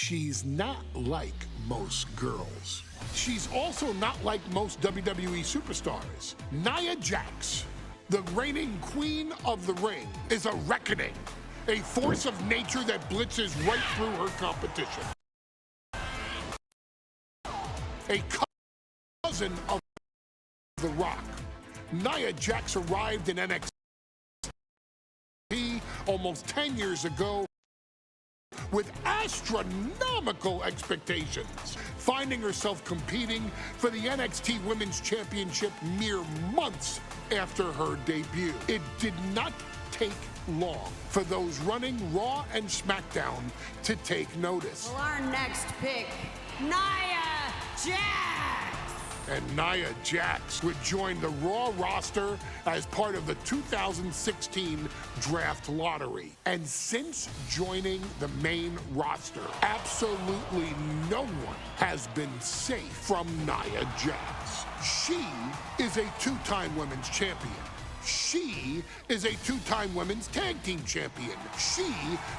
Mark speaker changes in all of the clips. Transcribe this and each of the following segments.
Speaker 1: She's not like most girls. She's also not like most WWE superstars. Nia Jax, the reigning queen of the ring, is a reckoning, a force of nature that blitzes right through her competition. A cousin of The Rock, Nia Jax arrived in NXT almost 10 years ago with astronomical expectations, finding herself competing for the NXT Women's Championship mere months after her debut. It did not take long for those running Raw and SmackDown to take notice.
Speaker 2: Well, our next pick, Nia Jax.
Speaker 1: And Nia Jax would join the Raw roster as part of the 2016 draft lottery. And since joining the main roster, absolutely no one has been safe from Nia Jax. She is a two-time women's champion. She is a two-time women's tag team champion. She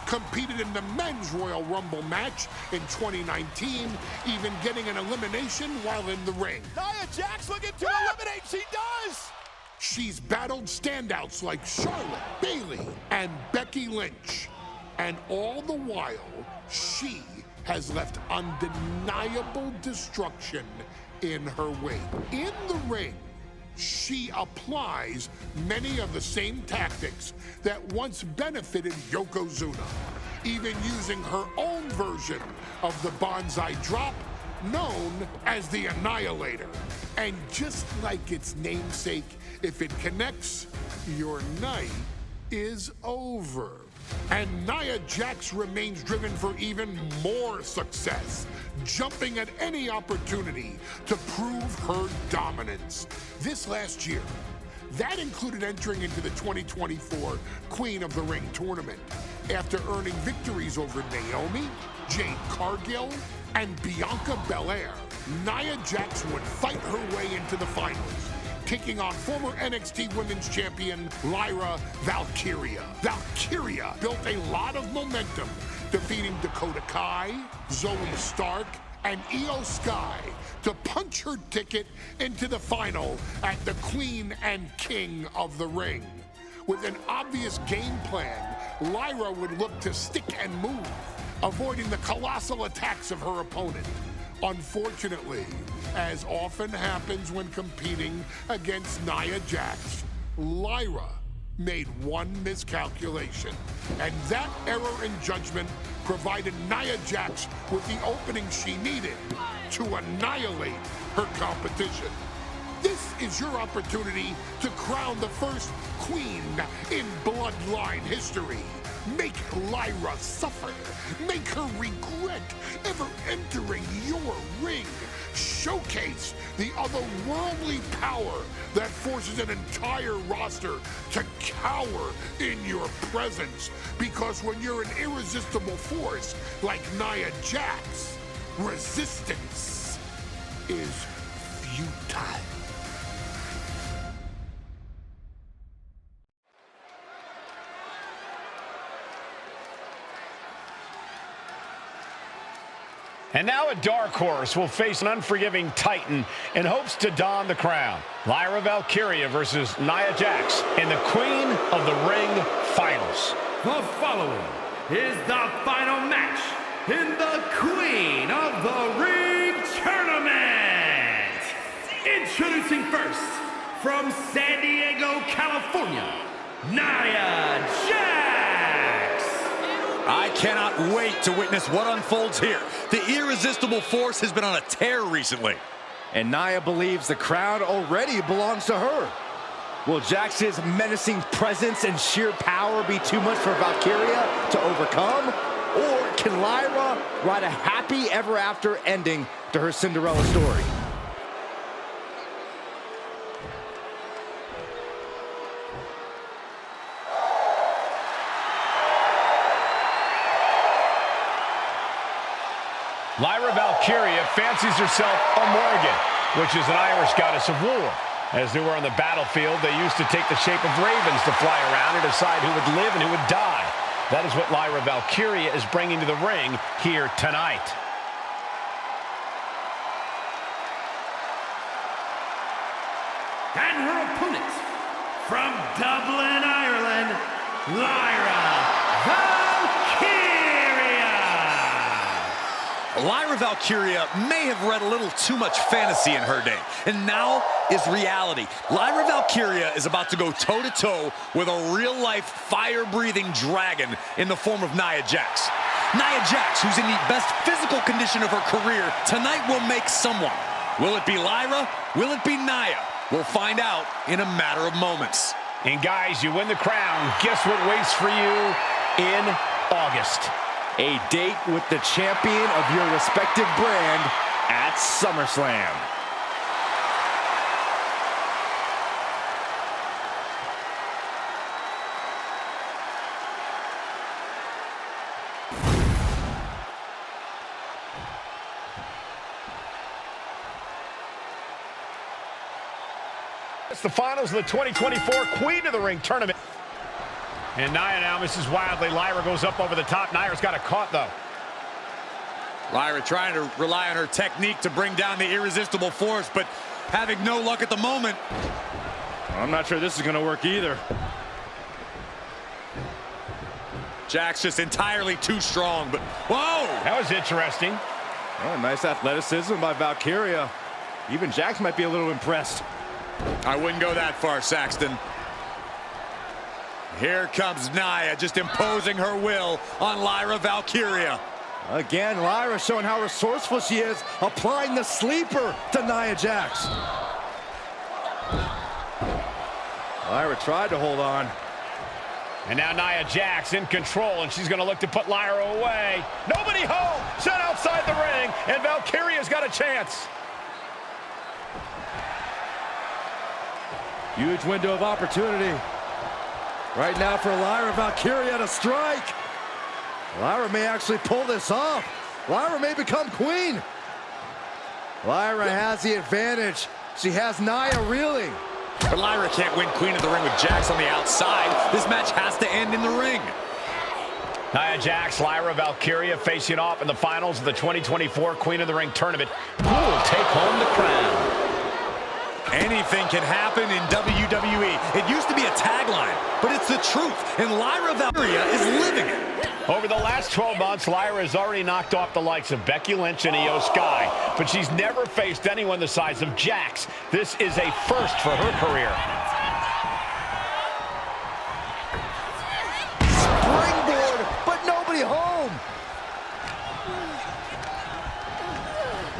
Speaker 1: competed in the men's Royal Rumble match in 2019, even getting an elimination while in the ring.
Speaker 3: Nia Jax looking to eliminate, she does!
Speaker 1: She's battled standouts like Charlotte, Bayley, and Becky Lynch. And all the while, she has left undeniable destruction in her wake. In the ring, she applies many of the same tactics that once benefited Yokozuna, even using her own version of the Bonsai Drop, known as the Annihilator. And just like its namesake, if it connects, your night is over. And Nia Jax remains driven for even more success, jumping at any opportunity to prove her dominance. This last year, that included entering into the 2024 Queen of the Ring tournament after earning victories over Naomi, Jade Cargill, and Bianca Belair. Nia Jax would fight her way into the finals, taking on former NXT Women's Champion Lyra Valkyria. Valkyria built a lot of momentum, defeating Dakota Kai, Zoe Stark, and Io Sky to punch her ticket into the final at the Queen and King of the Ring. With an obvious game plan, Lyra would look to stick and move, avoiding the colossal attacks of her opponent. Unfortunately, as often happens when competing against Nia Jax, Lyra made one miscalculation, and that error in judgment provided Nia Jax with the opening she needed to annihilate her competition. This is your opportunity to crown the first queen in Bloodline history. Make Lyra suffer. Make her regret ever entering your ring. Showcase the otherworldly power that forces an entire roster to cower in your presence. Because when you're an irresistible force like Nia Jax, resistance is futile.
Speaker 4: And now a dark horse will face an unforgiving titan in hopes to don the crown. Lyra Valkyria versus Nia Jax in the Queen of the Ring Finals.
Speaker 5: The following is the final match in the Queen of the Ring Tournament. Introducing first, from San Diego, California, Nia Jax.
Speaker 3: I cannot wait to witness what unfolds here. The irresistible force has been on a tear recently.
Speaker 6: And Nia believes the crowd already belongs to her. Will Jax's menacing presence and sheer power be too much for Valkyria to overcome? Or can Lyra write a happy ever after ending to her Cinderella story?
Speaker 4: Lyra Valkyria fancies herself a Morgan, which is an Irish goddess of war. As they were on the battlefield, they used to take the shape of ravens to fly around and decide who would live and who would die. That is what Lyra Valkyria is bringing to the ring here tonight.
Speaker 5: And her opponent, from Dublin, Ireland, Lyra Valkyria.
Speaker 3: Lyra Valkyria may have read a little too much fantasy in her day, and now is reality. Lyra Valkyria is about to go toe-to-toe with a real-life, fire-breathing dragon in the form of Nia Jax. Nia Jax, who's in the best physical condition of her career, tonight will make someone. Will it be Lyra? Will it be Nia? We'll find out in a matter of moments.
Speaker 4: And guys, you win the crown. Guess what waits for you in August?
Speaker 6: A date with the champion of your respective brand at SummerSlam.
Speaker 4: It's the finals of the 2024 Queen of the Ring tournament. And Nia now misses wildly. Lyra goes up over the top. Nia's got it caught, though.
Speaker 3: Lyra trying to rely on her technique to bring down the irresistible force, but having no luck at the moment.
Speaker 6: I'm not sure this is going to work either.
Speaker 3: Jax just entirely too strong, but whoa!
Speaker 4: That was interesting.
Speaker 6: Oh, nice athleticism by Valkyria. Even Jax might be a little impressed.
Speaker 3: I wouldn't go that far, Saxton. Here comes Nia, just imposing her will on Lyra Valkyria.
Speaker 6: Again, Lyra showing how resourceful she is, applying the sleeper to Nia Jax. Lyra tried to hold on.
Speaker 4: And now Nia Jax in control, and she's going to look to put Lyra away. Nobody home! Set outside the ring, and Valkyria's got a chance.
Speaker 6: Huge window of opportunity. Right now for Lyra Valkyria to strike. Lyra may actually pull this off. Lyra may become queen. Lyra has the advantage. She has Nia reeling.
Speaker 3: But Lyra can't win Queen of the Ring with Jax on the outside. This match has to end in the ring.
Speaker 4: Nia Jax, Lyra Valkyria facing off in the finals of the 2024 Queen of the Ring tournament. Who will take home the crown?
Speaker 3: Anything can happen in WWE. It used to be a tagline, but it's the truth, and Lyra Valkyria is living it.
Speaker 4: Over the last 12 months, Lyra has already knocked off the likes of Becky Lynch and Io Sky, but she's never faced anyone the size of Jax. This is a first for her career.
Speaker 6: Springboard, but nobody home.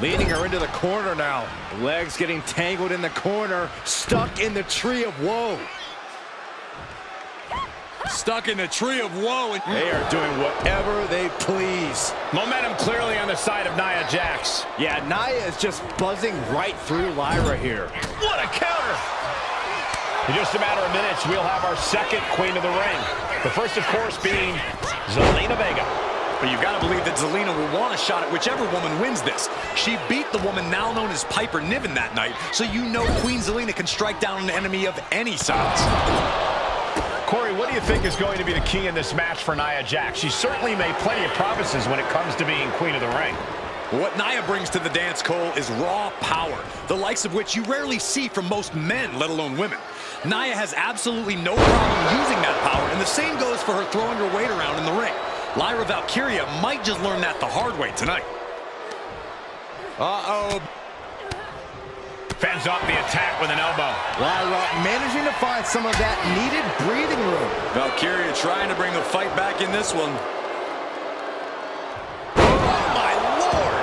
Speaker 6: Leading her into the corner now. Legs getting tangled in the corner, stuck in the tree of woe.
Speaker 3: Stuck in the tree of woe. And
Speaker 6: they are doing whatever they please.
Speaker 4: Momentum clearly on the side of Nia Jax.
Speaker 6: Yeah, Nia is just buzzing right through Lyra here.
Speaker 4: What a counter! In just a matter of minutes, we'll have our second Queen of the Ring. The first, of course, being Zelina Vega.
Speaker 3: But you've got to believe that Zelina will want a shot at whichever woman wins this. She beat the woman now known as Piper Niven that night, so you know Queen Zelina can strike down an enemy of any size.
Speaker 4: Corey, what do you think is going to be the key in this match for Nia Jax? She certainly made plenty of promises when it comes to being Queen of the Ring.
Speaker 3: What Nia brings to the dance, Cole, is raw power, the likes of which you rarely see from most men, let alone women. Nia has absolutely no problem using that power, and the same goes for her throwing her weight around in the ring. Lyra Valkyria might just learn that the hard way tonight. Uh-oh.
Speaker 4: Fends off the attack with an elbow.
Speaker 6: Lyra managing to find some of that needed breathing room.
Speaker 3: Valkyria trying to bring the fight back in this one. Oh, my Lord!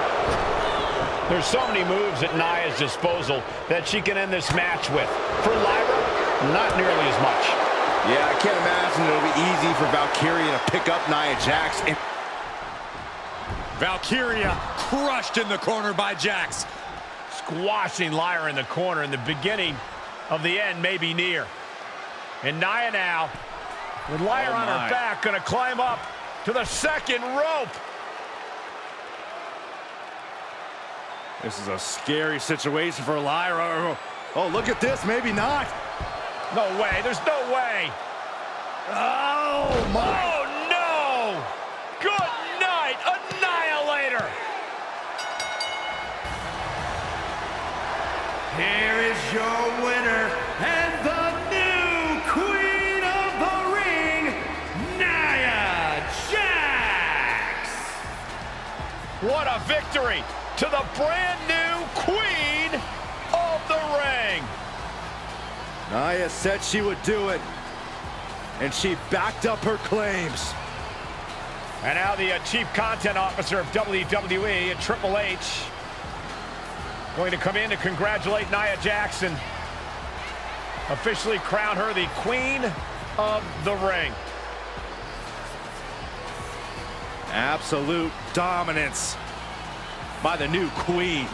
Speaker 4: There's so many moves at Nia's disposal that she can end this match with. For Lyra, not nearly as much.
Speaker 6: Yeah, I can't imagine it'll be easy for Valkyria to pick up Nia Jax.
Speaker 3: Valkyria crushed in the corner by Jax.
Speaker 4: Squashing Lyra in the corner, and the beginning of the end may be near. And Nia now, with Lyra on her back, going to climb up to the second rope.
Speaker 6: This is a scary situation for Lyra. Oh, look at this. Maybe not.
Speaker 4: No way. There's no way.
Speaker 6: Oh, my.
Speaker 4: Oh, no. victory to the brand new Queen of the Ring.
Speaker 6: Nia said she would do it, and she backed up her claims.
Speaker 4: And now the Chief Content Officer of WWE, Triple H, going to come in to congratulate Nia Jackson. Officially crown her the Queen of the Ring.
Speaker 6: Absolute dominance by the new Queen.